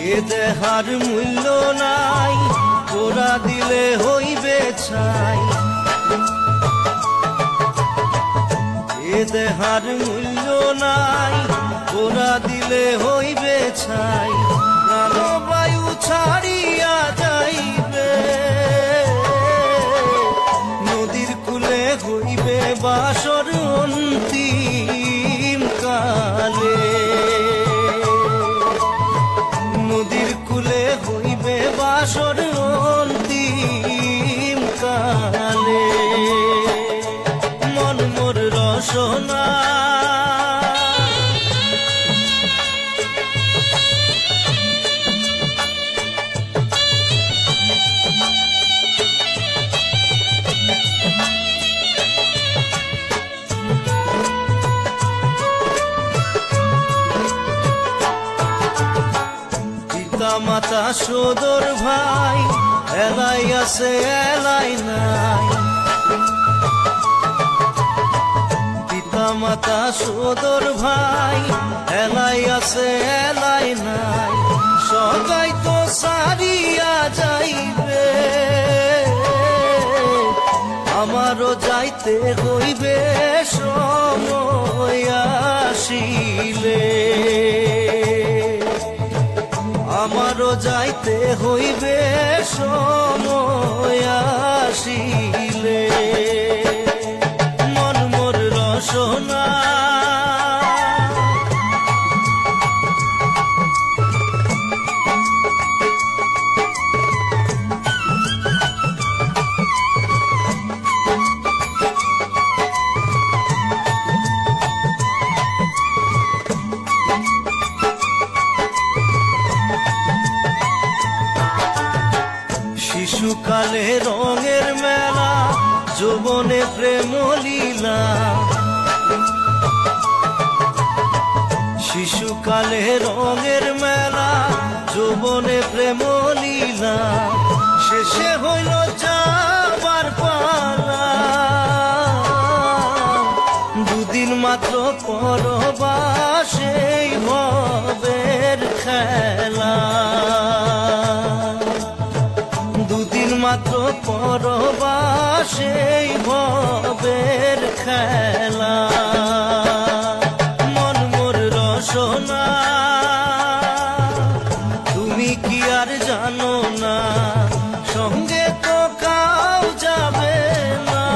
এ দেহার মূল্য নাই, তোরা দিলে হইবে ছাই। এ দেহার মূল্য নাই, তোরা দিলে হইবে ছাই। প্রাণবায়ু ছাড়িয়া যাইবে, নদীর কূলে হইবে বাসর অন্তিম কালে। নদীর কূলে হইবে বাসর অন্তিম কালে। মন মোর রসনা মাতা সদর ভাই, এলাই আছে এলাই নাই। পিতা মাতা সদর ভাই, এলাই আছে এলাই নাই। সবাই তো সারিয়া যাইবে, আমারও যাইতে হইবে সময় আসিলে। আমারও যাইতে হইবে সময় আসিলে। মন মোর রসনা শিশুকালে রঙের মেলা, যৌবনে প্রেম লীলা। শিশুকালে রঙের মেলা, যৌবনে প্রেম লীলা। শেষে হইল যাবার পালা, দুদিন মাত্র পরবাসেই ভবের খেলা। দুদিন মাত্র পরবাসেই ভবের খেলা। মন মোর রসনা তুমি কি আর জানো না, সঙ্গে তো কাউ যাবে না।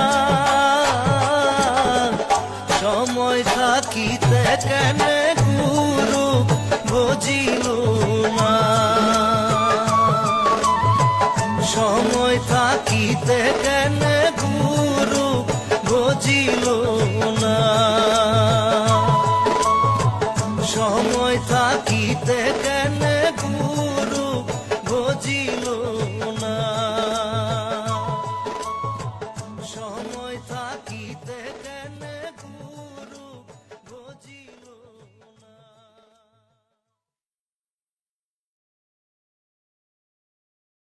সময় থাকিতে কেন গুরু বুঝিল না, সময় থাকিতে কেন গুরু বুঝিল